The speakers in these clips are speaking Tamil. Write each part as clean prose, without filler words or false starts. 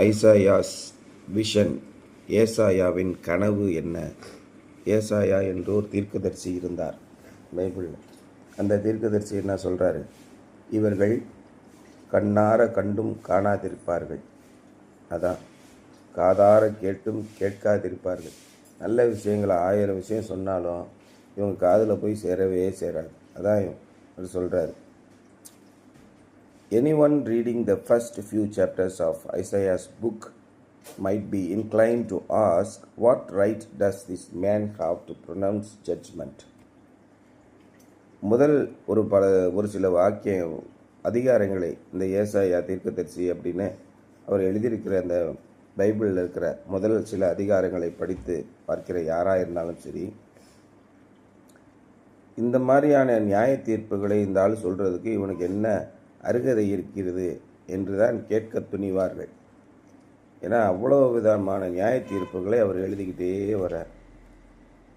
ஐசாயாஸ் விஷன், ஏசாயாவின் கனவு என்ன? ஏசாயா என்று ஒரு தீர்க்கதரிசி இருந்தார் பைபிளில். அந்த தீர்க்கதரிசி என்ன சொல்கிறாரு? இவர்கள் கண்ணார கண்டும் காணாதிருப்பார்கள், அதான் காதார கேட்டும் கேட்காதிருப்பார்கள். நல்ல விஷயங்களை 1000 விஷயம் சொன்னாலும் இவங்க காதில் போய் சேரவே சேராது. அதான் அவர் சொல்கிறாரு. Anyone reading the first few chapters of Isaiah's book might be inclined to ask, what right does this man have to pronounce judgment? முதல் ஒரு சில அதிகாரங்களை இந்த ஏசாயா தீர்க்கதரிசி அப்படின்னு அவர் எழுதியிருக்கிற அந்த பைபிளில் இருக்கிற முதல் சில அதிகாரங்களை படித்து பார்க்கிற யாராக இருந்தாலும் சரி, இந்த மாதிரியான நியாய தீர்ப்புகளை இந்த ஆள் சொல்கிறதுக்கு இவனுக்கு என்ன அருகதை இருக்கிறது என்று தான் கேட்க துணிவார்கள். ஏன்னா அவ்வளோ விதமான நியாய தீர்ப்புகளை அவர் எழுதிக்கிட்டே வரார்.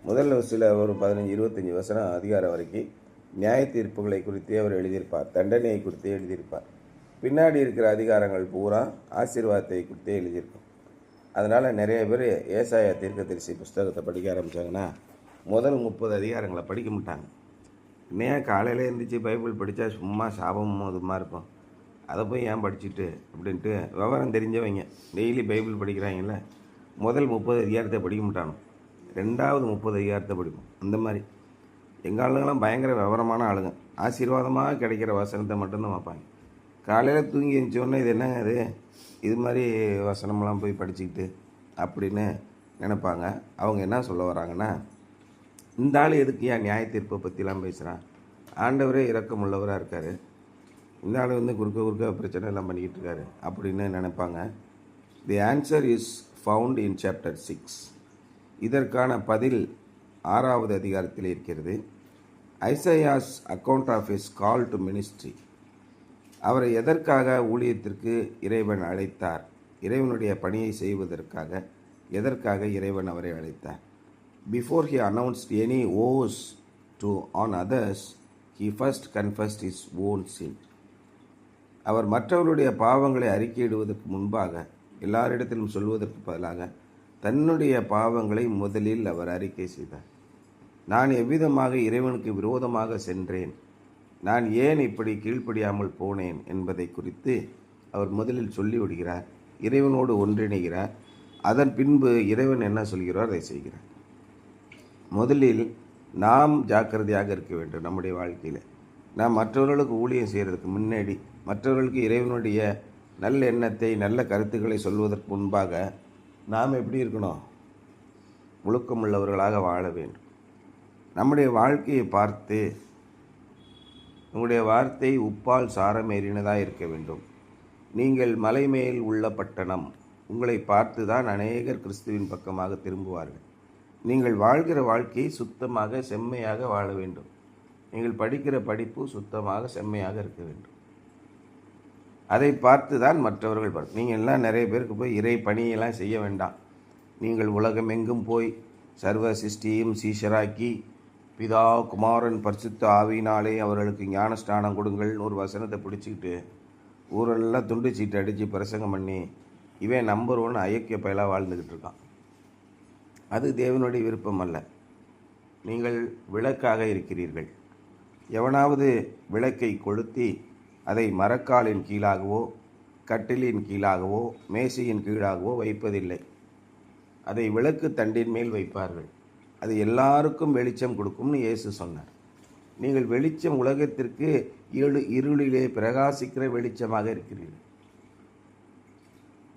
முதல்ல ஒரு 15-25 வசனம் அதிகாரம் வரைக்கும் நியாய தீர்ப்புகளை குறித்தே அவர் எழுதியிருப்பார், தண்டனையை குறித்தே எழுதியிருப்பார். பின்னாடி இருக்கிற அதிகாரங்கள் பூரா ஆசீர்வாதத்தை குறித்தே எழுதியிருக்கும். அதனால் நிறைய பேர் ஏசாயா தீர்க்கதரிசி புஸ்தகத்தை படிக்க ஆரம்பித்தாங்கன்னா முதல் 30 அதிகாரங்களை படிக்க மாட்டாங்க. இன்னும் காலையில் எழுந்திரிச்சு பைபிள் படித்தா சும்மா சாபமும் அதுமா இருக்கும், அதை போய் ஏன் படிச்சுட்டு அப்படின்ட்டு விவரம் தெரிஞ்சவங்க டெய்லி பைபிள் படிக்கிறாங்கல்ல, முதல் 30 அதிகாரத்தை படிக்க மாட்டானோ, 2வது 30 அதிகாரத்தை படிப்போம். அந்த மாதிரி எங்கள் ஆளுங்கெல்லாம் பயங்கர விவரமான ஆளுங்க. ஆசீர்வாதமாக கிடைக்கிற வசனத்தை மட்டும்தான் வைப்பாங்க. காலையில் தூங்கி எழுந்தோடனே இது என்னங்க இது மாதிரி வசனமெல்லாம் போய் படிச்சுக்கிட்டு அப்படின்னு நினைப்பாங்க. அவங்க என்ன சொல்ல வராங்கன்னா, இந்த ஆள் எதுக்கு ஏன் நியாய தீர்ப்பை பற்றிலாம் பேசுகிறான்? ஆண்டவரே இரக்கமுள்ளவராக இருக்கார், இந்த ஆள் குறுக்க பிரச்சனை எல்லாம் பண்ணிக்கிட்டு இருக்காரு அப்படின்னு நினைப்பாங்க. The answer is found in chapter 6. இதற்கான பதில் 6வது அதிகாரத்தில் இருக்கிறது. Isaiah's account of his call to ministry. அவரை எதற்காக ஊழியத்திற்கு இறைவன் அழைத்தார்? இறைவனுடைய பணியை செய்வதற்காக எதற்காக இறைவன் அவரை அழைத்தார்? Before he announced any woes on others, he first confessed his own sin. அவர் மற்றவர்களுடைய பாவங்களை அறிக்கையிடுவதற்கு முன்பாக, எல்லாரிடத்திலும் சொல்வதற்கு பதிலாக தன்னுடைய பாவங்களை முதலில் அவர் அறிக்கை செய்தார். நான் எவ்விதமாக இறைவனுக்கு விரோதமாக சென்றேன், நான் ஏன் இப்படி கீழ்ப்படியாமல் போனேன் என்பதை குறித்து அவர் முதலில் சொல்லிவிடுகிறார். இறைவனோடு ஒன்றிணைகிறார். அதன் பின்பு இறைவன் என்ன சொல்கிறார் அதை செய்கிறார். முதலில் நாம் ஜாக்கிரதையாக இருக்க வேண்டும். நம்முடைய வாழ்க்கையில் நாம் மற்றவர்களுக்கு ஊழியம் செய்கிறதுக்கு முன்னாடி, மற்றவர்களுக்கு இறைவனுடைய நல்ல எண்ணத்தை நல்ல கருத்துக்களை சொல்வதற்கு முன்பாக நாம் எப்படி இருக்கணும்? ஒழுக்கமுள்ளவர்களாக வாழ வேண்டும். நம்முடைய வாழ்க்கையை பார்த்து, உங்களுடைய வார்த்தை உப்பால் சாரமேறினதாக இருக்க வேண்டும். நீங்கள் மலை மேல் உள்ள பட்டணம். உங்களை பார்த்து தான் அநேகர் கிறிஸ்துவின் பக்கமாக திரும்புவார்கள். நீங்கள் வாழ்கிற வாழ்க்கையை சுத்தமாக செம்மையாக வாழ வேண்டும். நீங்கள் படிக்கிற படிப்பு சுத்தமாக செம்மையாக இருக்க வேண்டும். அதை பார்த்து தான் மற்றவர்கள் பார்க்க. நீங்கள் எல்லாம் நிறைய பேருக்கு போய் இறை பணியெல்லாம் செய்ய வேண்டாம். நீங்கள் உலகமெங்கும் போய் சர்வ சிருஷ்டியும் சீஷராக்கி பிதா குமாரன் பரிசுத்த ஆவியினாலே அவர்களுக்கு ஞானஸ்நானம் கொடுங்கள்னு ஒரு வசனத்தை பிடிச்சிக்கிட்டு ஊரெல்லாம் துண்டு சீட்டு அடித்து பிரசங்கம் பண்ணி இவன் நம்பர் 1 ஐக்கிய பயலாக வாழ்ந்துக்கிட்டு இருக்கான். அது தேவனுடைய விருப்பம் அல்ல. நீங்கள் விளக்காக இருக்கிறீர்கள். எவனாவது விளக்கை கொளுத்தி அதை மரக்காலின் கீழாகவோ கட்டிலின் கீழாகவோ மேசையின் கீழாகவோ வைப்பதில்லை. அதை விளக்கு தண்டின் மேல் வைப்பார்கள். அது எல்லாருக்கும் வெளிச்சம் கொடுக்கும்னு இயேசு சொன்னார். நீங்கள் வெளிச்சம் உலகத்திற்கு இருளிலே பிரகாசிக்கிற வெளிச்சமாக இருக்கிறீர்கள்.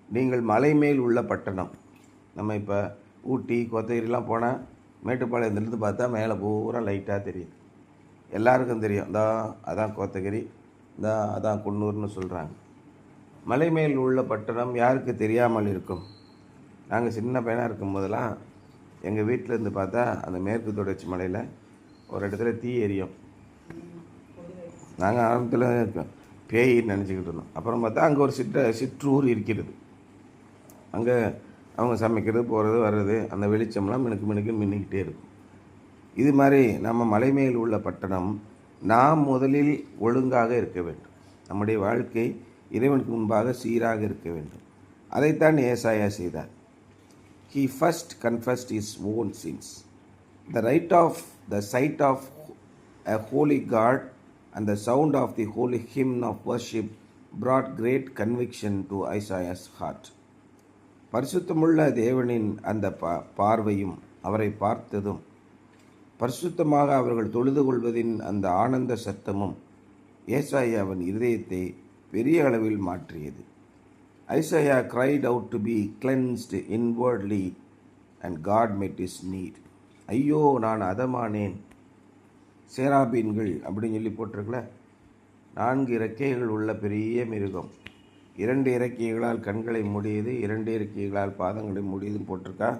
நீங்கள் மலை மேல் உள்ள பட்டணம். நம்ம இப்போ ஊட்டி கோத்தகிரிலாம் போனால் மேட்டுப்பாளையத்துலேருந்து பார்த்தா மேலே பூரா லைட்டாக தெரியுது. எல்லாருக்கும் தெரியும், அதான் கோத்தகிரி, அதான் குன்னூர்னு சொல்கிறாங்க. மலை மேல் உள்ள பட்டணம் யாருக்கு தெரியாமல் இருக்கும்? நாங்கள் சின்ன பையனாக இருக்கும் போதெல்லாம் எங்கள் வீட்டிலேருந்து பார்த்தா அந்த மேற்கு தொடர்ச்சி மலையில் ஒரு இடத்துல தீ எரியும். நாங்கள் ஆரம்பத்தில் பேயின்னு நினச்சிக்கிட்டு இருந்தோம். அப்புறம் பார்த்தா அங்கே ஒரு சிற்றூர் இருக்கிறது. அங்கே அவங்க சமைக்கிறது போகிறது வர்றது, அந்த வெளிச்சம்லாம் மினுக்கு மின்னிக்கிட்டே இருக்கும். இது மாதிரி நம்ம மலை மேல் உள்ள பட்டணம் நாம் முதலில் ஒழுங்காக இருக்க வேண்டும். நம்முடைய வாழ்க்கை இறைவனுக்கு முன்பாக சீராக இருக்க வேண்டும். அதைத்தான் ஏசாயா செய்தார். He first confessed his own sins. The sight of a holy God and the sound of the holy hymn of worship brought great conviction to Isaiah's heart. பரிசுத்தமுள்ள தேவனின் அந்த பார்வையும் அவரை பார்த்ததும் பரிசுத்தமாக அவர்கள் தொழுது கொள்வதின் அந்த ஆனந்த சத்தமும் ஏசாயாவின் இருதயத்தை பெரிய அளவில் மாற்றியது. Isaiah cried out to be cleansed inwardly and God met his need. ஐயோ நான் அதமானேன். சேராபீன்கள் அப்படின்னு சொல்லி போட்டிருக்கல, 4 இறக்கைகள் உள்ள பெரிய மிருகம், 2 இறக்கைகளால் கண்களை மூடியது, 2 இறக்கைகளால் பாதங்களை மூடியதுன்னு போட்டிருக்கா.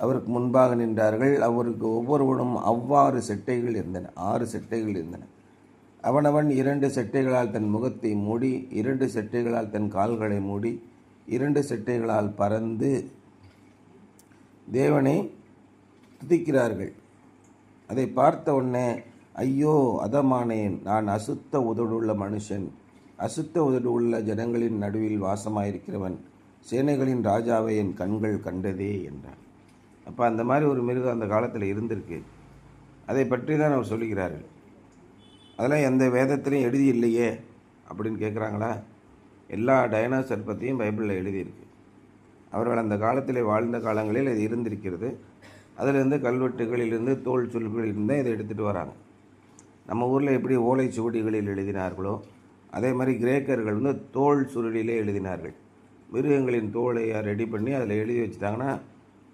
அவருக்கு முன்பாக நின்றார்கள். அவருக்கு ஒவ்வொருவனும் அவ்வாறு செட்டைகள் இருந்தன, 6 செட்டைகள் இருந்தன. அவனவன் 2 செட்டைகளால் தன் முகத்தை மூடி, 2 செட்டைகளால் தன் கால்களை மூடி, 2 செட்டைகளால் பறந்து தேவனை துதிக்கிறார்கள். அதை பார்த்த உடனே ஐயோ அதமானேன், நான் அசுத்த உதடுள்ள மனுஷன், அசுத்த உதடு உள்ள ஜனங்களின் நடுவில் வாசமாயிருக்கிறவன், சேனைகளின் ராஜாவை என் கண்கள் கண்டதே என்றார். அப்போ அந்த மாதிரி ஒரு மிருகம் அந்த காலத்தில் இருந்திருக்கு. அதை பற்றி தான் அவர் சொல்லுகிறார்கள். அதெல்லாம் எந்த வேதத்திலையும் எழுதி இல்லையே அப்படின்னு கேட்குறாங்களா? எல்லா டைனோசர் பற்றியும் பைபிளில் எழுதியிருக்கு. அவர்கள் அந்த காலத்தில் வாழ்ந்த காலங்களில் இது இருந்திருக்கிறது. அதிலிருந்து கல்வெட்டுகளிலிருந்து தோல் சுருள்களிலிருந்து இதை எடுத்துகிட்டு வராங்க. நம்ம ஊரில் எப்படி ஓலை சுவடிகளில் எழுதினார்களோ அதே மாதிரி கிரேக்கர்கள் தோல் சுருளிலே எழுதினார்கள். மிருகங்களின் தோலை ரெடி பண்ணி அதில் எழுதி வச்சுட்டாங்கன்னா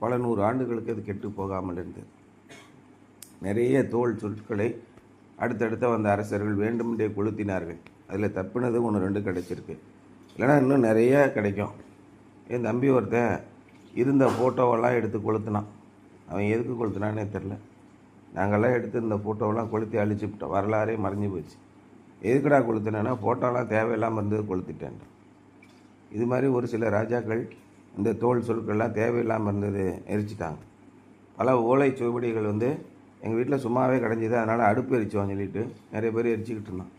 பல 100 ஆண்டுகளுக்கு அது கெட்டு போகாமல் இருந்தது. நிறைய தோல் சொற்களை அடுத்தடுத்த வந்த அரசர்கள் வேண்டுமென்றே கொளுத்தினார்கள். அதில் தப்பினது 1-2 கிடைச்சிருக்கு, இல்லைனா இன்னும் நிறைய கிடைக்கும். என் தம்பி ஒருத்தன் இருந்த ஃபோட்டோவெல்லாம் எடுத்து கொளுத்தினான். அவன் எதுக்கு கொளுத்தினானே தெரில. நாங்கள்லாம் எடுத்து இந்த ஃபோட்டோவெல்லாம் கொளுத்தி அழிச்சுவிட்டோம், வரலாறே மறைஞ்சு போச்சு. எதுக்குடா கொளுத்தினேன்னா ஃபோட்டோலாம் தேவையில்லாமல் இருந்தது கொளுத்திட்டேன். இது மாதிரி ஒரு சில ராஜாக்கள் இந்த தோல் சொற்கள்லாம் தேவையில்லாமல் இருந்தது எரிச்சிட்டாங்க. பல ஓலை சுவடிகள் எங்கள் வீட்டில் சும்மாவே கிடஞ்சிது, அதனால் அடுப்பு எரிச்சோன்னு சொல்லிட்டு நிறைய பேர் எரிச்சிக்கிட்டு இருந்தான்.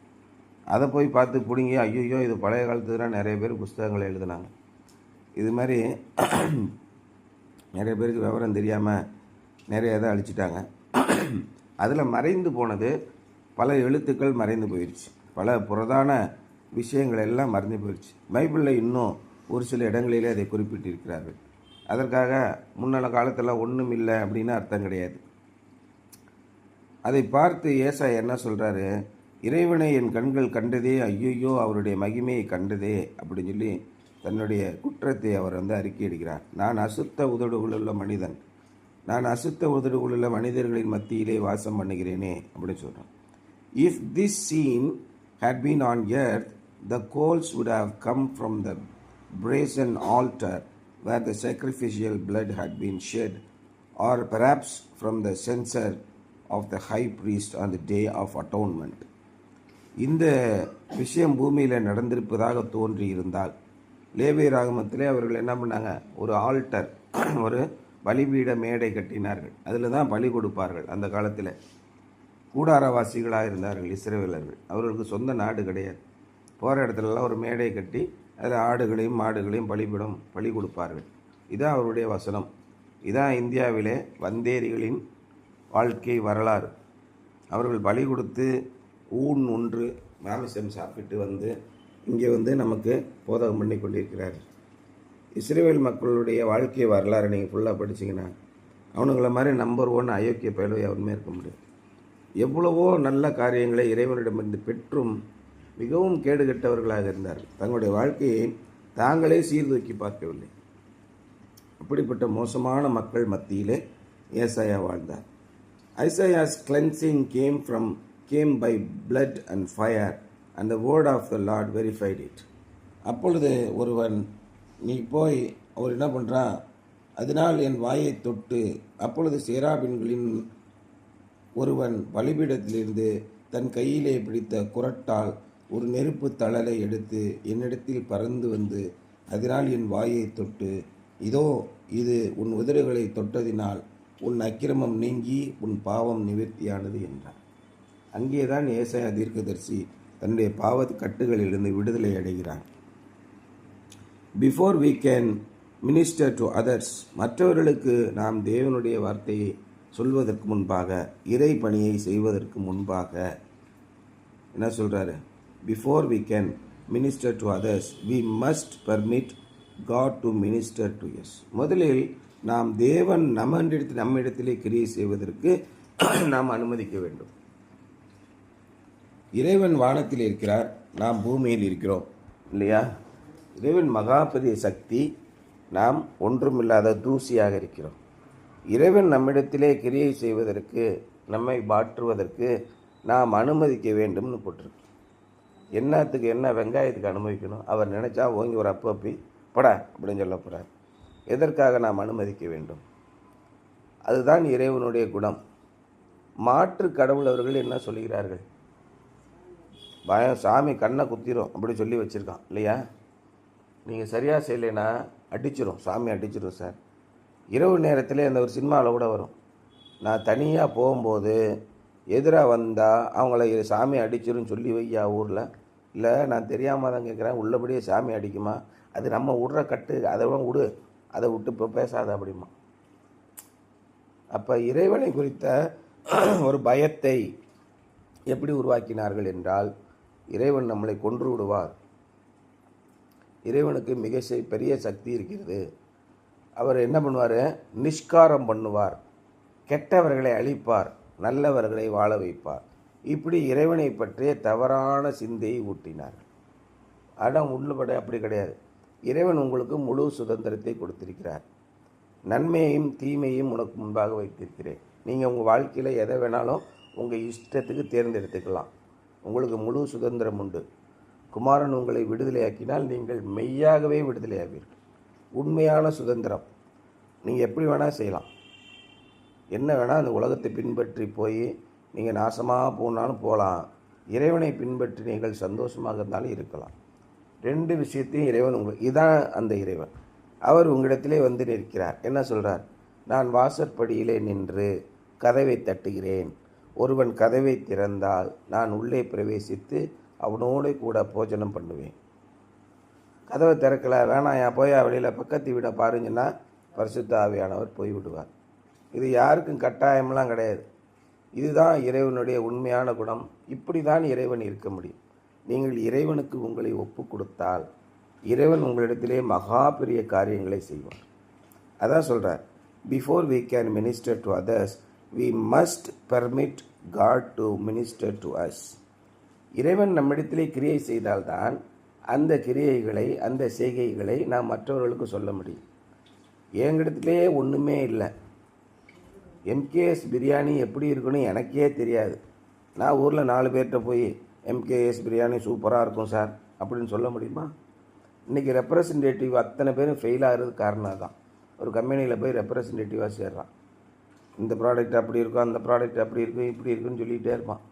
அதை போய் பார்த்து பிடுங்கி ஐயோ இது பழைய காலத்துக்குலாம் நிறைய பேர் புஸ்தகங்களை எழுதினாங்க. இது மாதிரி நிறைய பேருக்கு விவரம் தெரியாமல் நிறைய இதை அழிச்சிட்டாங்க. அதில் மறைந்து போனது பல எழுத்துக்கள் மறைந்து போயிடுச்சு, பல புரதான விஷயங்கள் எல்லாம் மறைந்து போயிடுச்சு. பைபிளில் இன்னும் ஒரு சில இடங்களிலே அதை குறிப்பிட்டிருக்கிறார்கள். அதற்காக முன்னால காலத்தில் ஒன்றும் இல்லை அப்படின்னு அர்த்தம் கிடையாது. அதை பார்த்து ஏசாயா என்ன சொல்கிறாரு? இறைவனை என் கண்கள் கண்டதே, ஐயோ அவருடைய மகிமையை கண்டதே அப்படின்னு சொல்லி தன்னுடைய குற்றத்தை அவர் அறிக்கையிடுகிறார். நான் அசுத்த உதடுகளுள்ள மனிதன், நான் அசுத்த உதடுகளுள்ள மனிதர்களின் மத்தியிலே வாசம் பண்ணுகிறேனே அப்படின்னு சொல்கிறான். If this scene had been on earth, the coals would have come from the brazen altar where the sacrificial blood had been shed, or perhaps from the censer of the high priest on the day of atonement. இந்த விஷயம் பூமியில் நடந்திருப்பதாக தோன்றி இருந்தால், லேவிய ராகமத்திலே அவர்கள் என்ன பண்ணாங்க? ஒரு ஆல்டர், ஒரு பலிபீட மேடை கட்டினார்கள். அதில் தான் பலி கொடுப்பார்கள். அந்த காலத்தில் கூடாரவாசிகளாக இருந்தார்கள் இஸ்ரவேலர்கள். அவர்களுக்கு சொந்த நாடு கிடையாது. போகிற இடத்துலலாம் ஒரு மேடை கட்டி அதில் ஆடுகளையும் மாடுகளையும் பலி கொடுப்பார்கள். இதான் அவருடைய வசனம். இதான் இந்தியாவிலே வந்தேரிகளின் வாழ்க்கை வரலாறு. அவர்கள் பலி கொடுத்து ஊன் ஒன்று மாமிசம் சாப்பிட்டு இங்கே நமக்கு போதகம் பண்ணி கொண்டிருக்கிறார்கள். இஸ்ரேல் மக்களுடைய வாழ்க்கை வரலாறு நீங்கள் ஃபுல்லாக படிச்சிங்கன்னா அவனுங்களை மாதிரி நம்பர் 1 அயோக்கிய பயலுவை அவனுமே இருக்க முடியும். எவ்வளவோ நல்ல காரியங்களை இறைவனிடமிருந்து பெற்றும் மிகவும் கேடுகட்டவர்களாக இருந்தார்கள். தங்களுடைய வாழ்க்கையை தாங்களே சீர்தூக்கி பார்க்கவில்லை. அப்படிப்பட்ட மோசமான மக்கள் மத்தியிலே ஏசாயா வாழ்ந்தார். Isaiah's cleansing came by blood and fire, and the word of the Lord verified it. அப்பொழுது ஒருவன் நீ போய் அவர் என்ன பண்ணுறான்? அதனால் என் வாயை தொட்டு, அப்பொழுது சேராபின்களின் ஒருவன் பலிபீடத்திலிருந்து தன் கையிலே பிடித்த குரட்டால் ஒரு நெருப்பு தழலை எடுத்து என்னிடத்தில் பறந்து அதனால் என் வாயை தொட்டு, இதோ இது உன் உதடுகளை தொட்டதினால் உன் அக்கிரமம் நீங்கி உன் பாவம் நிவர்த்தியானது என்றார். அங்கேதான் ஏசாயா தீர்க்கதரிசி தன்னுடைய பாவ கட்டுகளிலிருந்து விடுதலை அடைகிறான். Before we can minister to others, மற்றவர்களுக்கு நாம் தேவனுடைய வார்த்தையை சொல்வதற்கு முன்பாக, இறை பணியை செய்வதற்கு முன்பாக என்ன சொல்கிறாரு? Before we can minister to others, we must permit God to minister to us. முதலில் நாம் தேவன் நம்மிடத்திலே கிரியை செய்வதற்கு நாம் அனுமதிக்க வேண்டும். இறைவன் வானத்தில் இருக்கிறார், நாம் பூமியில் இருக்கிறோம் இல்லையா? இறைவன் மகா பெரிய சக்தி, நாம் ஒன்றுமில்லாத தூசியாக இருக்கிறோம். இறைவன் நம்மிடத்திலே கிரியை செய்வதற்கு, நம்மை மாற்றுவதற்கு நாம் அனுமதிக்க வேண்டும்னு போட்டிருக்கு. என்னத்துக்கு? என்ன வெங்காயத்துக்கு அனுமதிக்கணும்? அவர் நினச்சா ஓங்கி ஒரு அப்பி படா அப்படின்னு சொல்ல போகிறார். எதற்காக நாம் அனுமதிக்க வேண்டும்? அதுதான் இறைவனுடைய குணம். மாற்று கடவுள் அவர்கள் என்ன சொல்கிறார்கள்? பயம், சாமி கண்ணை குத்திரும் அப்படி சொல்லி வச்சுருக்கான் இல்லையா? நீங்கள் சரியாக செய்யலைன்னா அடிச்சிடும், சாமி அடிச்சிடும் சார். இரவு நேரத்தில் அந்த ஒரு சினிமாவில் கூட வரும், நான் தனியாக போகும்போது எதிராக வந்தால் அவங்கள சாமி அடிச்சிடும் சொல்லி வையா ஊரில். இல்லை, நான் தெரியாமல் தான் கேட்குறேன், உள்ளபடியே சாமி அடிக்குமா? அது நம்ம விடுற கட்டு, அதை விடு, அதை விட்டு இப்போ பேசாத அப்படிமா. அப்போ இறைவனை குறித்த ஒரு பயத்தை எப்படி உருவாக்கினார்கள் என்றால், இறைவன் நம்மளை கொன்று விடுவார், இறைவனுக்கு மிக பெரிய சக்தி இருக்கிறது, அவர் என்ன பண்ணுவார்? நிஷ்காரம் பண்ணுவார், கெட்டவர்களை அழிப்பார், நல்லவர்களை வாழ வைப்பார். இப்படி இறைவனை பற்றிய தவறான சிந்தையை ஊட்டினார்கள். ஆனால் உள்ளபட அப்படி கிடையாது. இறைவன் உங்களுக்கு முழு சுதந்திரத்தை கொடுத்திருக்கிறார். நன்மையையும் தீமையும் உனக்கு முன்பாக வைத்திருக்கிறேன். நீங்கள் உங்கள் வாழ்க்கையில் எதை வேணாலும் உங்கள் இஷ்டத்துக்கு தேர்ந்தெடுத்துக்கலாம். உங்களுக்கு முழு சுதந்திரம் உண்டு. குமாரன் உங்களை விடுதலையாக்கினால் நீங்கள் மெய்யாகவே விடுதலையாவீர்கள். உண்மையான சுதந்திரம். நீங்கள் எப்படி வேணால் செய்யலாம், என்ன வேணால் அந்த உலகத்தை பின்பற்றி போய் நீங்கள் நாசமாக போனாலும் போகலாம். இறைவனை பின்பற்றி நீங்கள் சந்தோஷமாக இருந்தாலும் இருக்கலாம். ரெண்டு விஷயத்தையும் இறைவன் இதான் அந்த இறைவன். அவர் உங்களிடத்திலே வந்து நிற்கிறார். என்ன சொல்கிறார்? நான் வாசற்படியிலே நின்று கதவை தட்டுகிறேன். ஒருவன் கதவை திறந்தால் நான் உள்ளே பிரவேசித்து அவனோடு கூட போஜனம் பண்ணுவேன். கதவை திறக்கலை, வேணாயா போயா வெளியில் பக்கத்து வீடை பாருங்கன்னா பரிசுத்த ஆவியானவர் போய்விடுவார். இது யாருக்கும் கட்டாயமெல்லாம் கிடையாது. இதுதான் இறைவனுடைய உண்மையான குணம். இப்படி தான் இறைவன் இருக்க முடியும். நீங்கள் இறைவனுக்கு உங்களை ஒப்பு கொடுத்தால் இறைவன் உங்களிடத்திலே மகா பெரிய காரியங்களை செய்வார். அதான் சொல்கிறார், before we can minister to others, we must permit God to minister to us. இறைவன் நம்மிடத்திலே கிரியை செய்தால்தான் அந்த கிரியைகளை, அந்த செய்கைகளை நாம் மற்றவர்களுக்கு சொல்ல முடியும். என்கிட்டத்திலே ஒன்றுமே இல்லை, எம்கேஎஸ் பிரியாணி எப்படி இருக்குன்னு எனக்கே தெரியாது. நான் ஊரில் 4 பேர்கிட்ட போய் எம்கேஎஸ் பிரியாணி சூப்பராக இருக்கும் சார் அப்படின்னு சொல்ல முடியுமா? இன்றைக்கி ரெப்ரசன்டேட்டிவ் அத்தனை பேரும் ஃபெயில் ஆகிறது காரணம் தான். ஒரு கம்பெனியில் போய் ரெப்ரசன்டேட்டிவாக சேர்றான். இந்த ப்ராடக்ட் அப்படி இருக்கும், அந்த ப்ராடக்ட் அப்படி இருக்கும், இப்படி இருக்குன்னு சொல்லிகிட்டே இருப்பான்.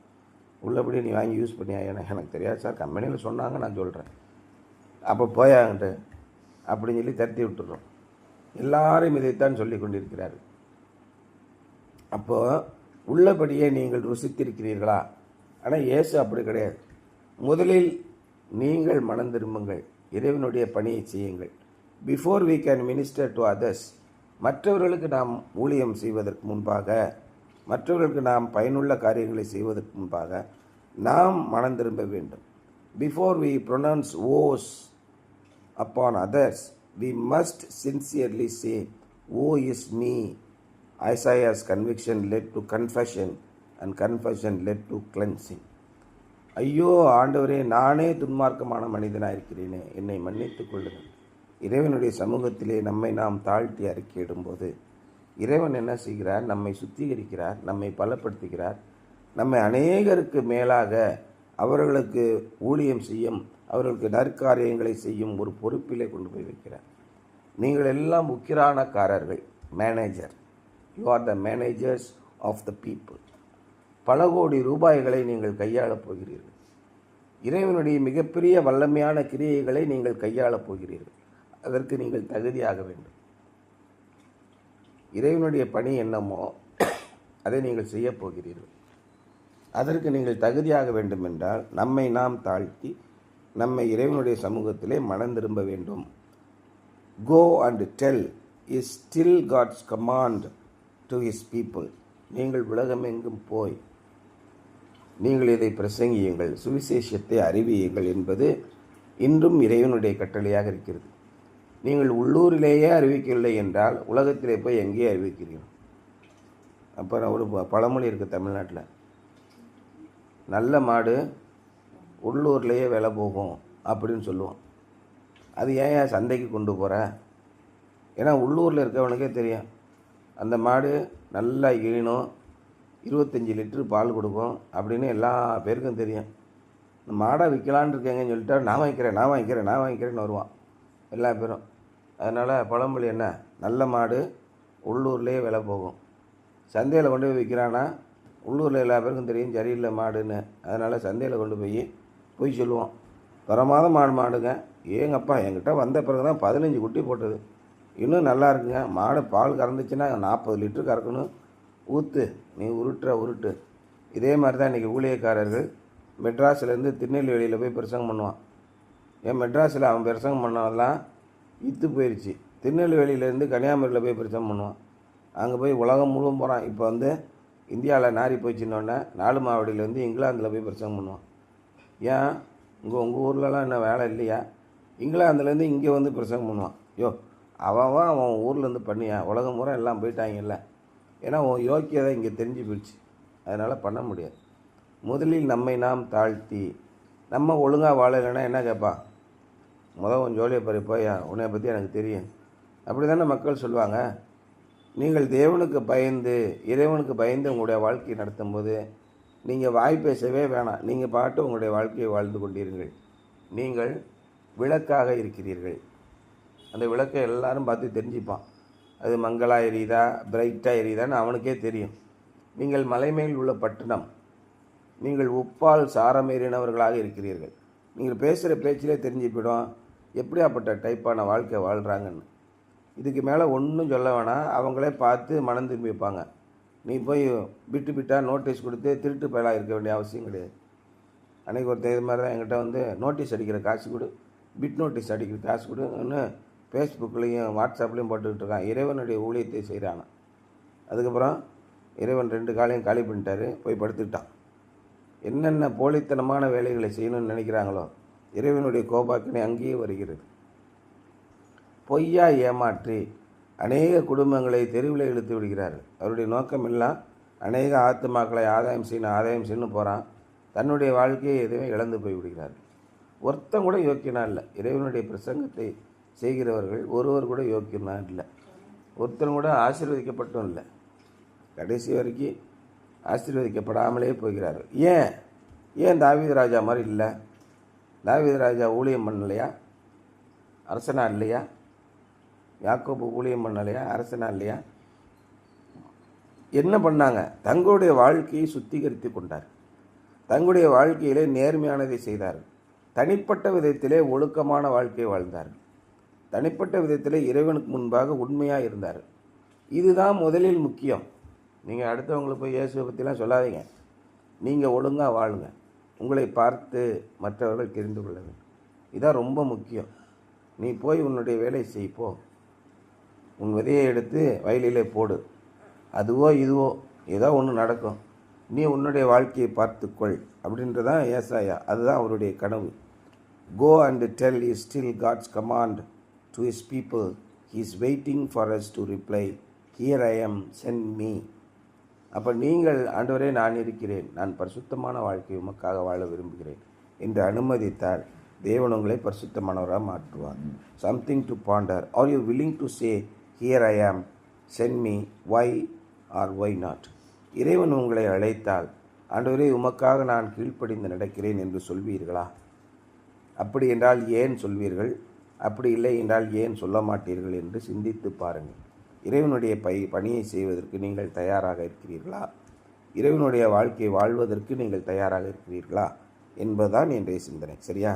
உள்ளபடி நீ வாங்கி யூஸ் பண்ணியா? எனக்கு தெரியாது சார், கம்பெனியில் சொன்னாங்க, நான் சொல்கிறேன். அப்போ போயாங்கட்டு அப்படின்னு சொல்லி தட்டி விட்டுறோம். எல்லாரும் இதைத்தான் சொல்லி கொண்டிருக்கிறார். அப்போது உள்ளபடியே நீங்கள் ருசித்திருக்கிறீர்களா? ஆனால் இயேசு அப்படி கிடையாது. முதலில் நீங்கள் மனம் திரும்புங்கள், இறைவனுடைய பணியை செய்யுங்கள். Before we can minister to others, மற்றவர்களுக்கு நாம் ஊழியம் செய்வதற்கு முன்பாக, மற்றவர்களுக்கு நாம் பயனுள்ள காரியங்களை செய்வதற்கு முன்பாக நாம் மனம் திரும்ப வேண்டும். Before we pronounce woes upon others, we must sincerely say, woe is me. Isaiah's conviction led to confession and confession led to cleansing. ஐயோ ஆண்டவரே, நானே துன்மார்க்கமான மனிதனாக இருக்கிறேனே, என்னை மன்னித்துக் கொள்ளுங்கள். இறைவனுடைய சமூகத்திலே நம்மை நாம் தாழ்த்தி அறிக்கையிடும்போது இறைவன் என்ன செய்கிறார்? நம்மை சுத்திகரிக்கிறார், நம்மை பலப்படுத்துகிறார், நம்மை அநேகருக்கு மேலாக அவர்களுக்கு ஊழியம் செய்யும், அவர்களுக்கு நற்காரியங்களை செய்யும் ஒரு பொறுப்பிலே கொண்டு போய் வைக்கிறார். நீங்கள் எல்லாம் உக்கிரானக்காரர்கள், manager. You are the managers of the people. பல கோடி ரூபாய்களை நீங்கள் கையாளப் போகிறீர்கள். இறைவனுடைய மிகப்பெரிய வல்லமையான கிரியைகளை நீங்கள் கையாளப் போகிறீர்கள். அதற்கு நீங்கள் தகுதியாக வேண்டும். இறைவனுடைய பணி என்னமோ அதை நீங்கள் செய்ய போகிறீர்கள். அதற்கு நீங்கள் தகுதியாக வேண்டும் என்றால் நம்மை நாம் தாழ்த்தி நம்மை இறைவனுடைய சமூகத்திலே மனம் திரும்ப வேண்டும். Go and tell is still God's command to his people. நீங்கள் உலகமெங்கும் போய் நீங்கள் இதை பிரசங்கியுங்கள், சுவிசேஷத்தை அறிவியுங்கள் என்பது இன்றும் இறைவனுடைய கட்டளையாக இருக்கிறது. நீங்கள் உள்ளூரிலேயே அறிவிக்கவில்லை என்றால் உலகத்திலே போய் எங்கேயே அறிவிக்கிறீர்கள். அப்புறம் ஒரு பழமொழி இருக்குது தமிழ்நாட்டில், நல்ல மாடு உள்ளூர்லேயே விலை போகும் அப்படின்னு சொல்லுவோம். அது ஏன் சந்தைக்கு கொண்டு போகிற? ஏன்னா உள்ளூரில் இருக்கவனுக்கே தெரியும் அந்த மாடு நல்லா ஈனும், 25 லிட்டரு பால் கொடுக்கும் அப்படின்னு எல்லா பேருக்கும் தெரியும். இந்த மாடை விற்கலான்னு இருக்கேங்கன்னு சொல்லிட்டா நான் வாங்கிக்கிறேன்னு வருவான் எல்லா பேரும். அதனால் பழமொழி என்ன, நல்ல மாடு உள்ளூர்லேயே விலை போகும். சந்தையில் கொண்டு போய் விற்கிறான்னா உள்ளூரில் எல்லா பேருக்கும் தெரியும் சரியில்லை மாடுன்னு. அதனால் சந்தையில் கொண்டு போய் சொல்லுவோம், தரமாத மாடுங்க, ஏங்கப்பா என்கிட்ட வந்த பிறகு தான் 15 குட்டி போட்டது, இன்னும் நல்லா இருக்குங்க, மாடு பால் கறந்துச்சுன்னா 40 லிட்டரு கறக்கணும், ஊற்று, நீ உருட்டு. இதே மாதிரி தான் இன்றைக்கி ஊழியக்காரர்கள் மெட்ராஸ்லேருந்து திருநெல்வேலியில் போய் பிரசங்கம் பண்ணுவான். மெட்ராஸில் அவன் பிரசங்கம் பண்ணவெல்லாம் இத்து போயிடுச்சு. திருநெல்வேலியிலேருந்து கன்னியாகுமரியில் போய் பிரசங்கம் பண்ணுவான். அங்கே போய் உலகம் முழுவதும் போகிறான். இப்போ இந்தியாவில் நாரி போயிடுச்சின்னொன்னே 4 மாவடியிலேருந்து இங்கிலாந்தில் போய் பிரசங்கம் பண்ணுவான். ஏன் உங்கள் ஊர்லலாம் என்ன வேலை இல்லையா? இங்கிலாந்துலேருந்து இங்கே பிரசங்கம் பண்ணுவான். அவன் ஊர்லேருந்து பண்ணியா, உலகம் பூரா எல்லாம் போயிட்டாங்கல்ல. ஏன்னா உன் யோக்கியதை இங்கே தெரிஞ்சு போயிடுச்சு, அதனால் பண்ண முடியாது. முதலில் நம்மை நாம் தாழ்த்தி நம்ம ஒழுங்காக வாழலைன்னா என்ன கேட்பா, உன் ஜோலியை பாரு போயா, உன்னை பற்றி எனக்கு தெரியும், அப்படி தானே மக்கள் சொல்லுவாங்க. நீங்கள் தேவனுக்கு பயந்து இறைவனுக்கு பயந்து உங்களுடைய வாழ்க்கையை நடத்தும்போது நீங்கள் வாய் பேசவே வேணாம், நீங்கள் பாட்டு உங்களுடைய வாழ்க்கையை வாழ்ந்து கொண்டீர்கள். நீங்கள் விளக்காக இருக்கிறீர்கள். அந்த விளக்கை எல்லாரும் பார்த்து தெரிஞ்சுப்பான், அது மங்களாக எரியுதா பிரைட்டாக எரியுதான்னு அவனுக்கே தெரியும். நீங்கள் மலைமேல் உள்ள பட்டணம், நீங்கள் உப்பால் சாரமேறினவர்களாக இருக்கிறீர்கள். நீங்கள் பேசுகிற பேச்சிலே தெரிஞ்சு போயிடும் எப்படியாப்பட்ட டைப்பான வாழ்க்கை வாழ்கிறாங்கன்னு. இதுக்கு மேலே ஒன்றும் சொல்ல வேணாம், அவங்களே பார்த்து மனம் திரும்பி வைப்பாங்க. நீ போய் பிட்டாக நோட்டீஸ் கொடுத்து திருட்டு பயலாக இருக்க வேண்டிய அவசியம் கிடையாது. அன்றைக்கி ஒருத்தர் இது மாதிரி தான் என்கிட்ட நோட்டீஸ் அடிக்கிற காசு கொடு, பிட் நோட்டீஸ் அடிக்கிற காசு கொடுன்னு ஃபேஸ்புக்லேயும் வாட்ஸ்அப்லேயும் போட்டுக்கிட்டு இருக்கான். இறைவனுடைய ஊழியத்தை செய்கிறான். அதுக்கப்புறம் இறைவன் 2 காலையும் காலி பண்ணிட்டாரு, போய் படுத்துக்கிட்டான். என்னென்ன போலித்தனமான வேலைகளை செய்யணும்னு நினைக்கிறாங்களோ இறைவனுடைய கோபாக்கினை அங்கேயே வருகிறது. பொய்யா ஏமாற்றி அநேக குடும்பங்களை தெருவில் இழுத்து விடுகிறார்கள். அவருடைய நோக்கம் எல்லாம் அநேக ஆத்துமாக்களை ஆதாயம் செய்யணும் போகிறான். தன்னுடைய வாழ்க்கையை எதுவுமே இழந்து போய் விடுகிறார்கள். ஒருத்தன் கூட யோக்கியனா இல்லை. இறைவனுடைய பிரசங்கத்தை செய்கிறவர்கள் ஒருவர் கூட யோக்கியனா இல்லை. ஒருத்தன் கூட ஆசீர்வதிக்கப்பட்டும் இல்லை. கடைசி வரைக்கும் ஆசீர்வதிக்கப்படாமலே போகிறார்கள். ஏன் தாவீது ராஜா மாதிரி இல்லை? தாவீது ராஜா ஊழியம் பண்ணலையா? அரசனா இல்லையா? யாக்கோபு ஊழியம் பண்ணலையா? அரசனா இல்லையா? என்ன பண்ணாங்க? தங்களுடைய வாழ்க்கையை சுத்திகரித்து கொண்டார். தங்களுடைய வாழ்க்கையிலே நேர்மையானதை செய்தார்கள். தனிப்பட்ட விதத்திலே ஒழுக்கமான வாழ்க்கையை வாழ்ந்தார்கள். தனிப்பட்ட விதத்திலே இறைவனுக்கு முன்பாக உண்மையாக இருந்தார்கள். இதுதான் முதலில் முக்கியம். நீங்கள் அடுத்தவங்களுக்கு போய் இயேசுவை பற்றிலாம் சொல்லாதீங்க. நீங்கள் ஒழுங்காக வாழுங்க. உங்களை பார்த்து மற்றவர்கள் தெரிந்து கொள்ள வேண்டும். இதுதான் ரொம்ப முக்கியம். நீ போய் உன்னுடைய வேலை செய்ப்போ, உன் விதையை எடுத்து வயலிலே போடு, அதுவோ இதுவோ ஏதோ ஒன்று நடக்கும், நீ உன்னுடைய வாழ்க்கையை பார்த்துக்கொள் அப்படின்றதான் ஏசாயா. அதுதான் அவருடைய கனவு. Go and tell is still God's command to his people. He is waiting for us to reply, here I am, send me. அப்போ நீங்கள் ஆண்டவரே நான் இருக்கிறேன், நான் பரிசுத்தமான வாழ்க்கை உமக்காக வாழ விரும்புகிறேன் என்று அனுமதித்தால் தேவன் உங்களை பரிசுத்தமானவராக மாற்றுவார். Something to ponder. Are you willing to say here I am, send me, why or why not? இறைவன் உங்களை அழைத்தால் ஆண்டவரே உமக்காக நான் கீழ்ப்படிந்து நடக்கிறேன் என்று சொல்வீர்களா? அப்படி என்றால் ஏன் சொல்வீர்கள்? அப்படி இல்லை என்றால் ஏன் சொல்ல மாட்டீர்கள் என்று சிந்தித்து பாருங்கள். இறைவனுடைய பணியை செய்வதற்கு நீங்கள் தயாராக இருக்கிறீர்களா? இறைவனுடைய வாழ்க்கையை வாழ்வதற்கு நீங்கள் தயாராக இருக்கிறீர்களா என்பதுதான் இன்றைய சிந்தனை. சரியா?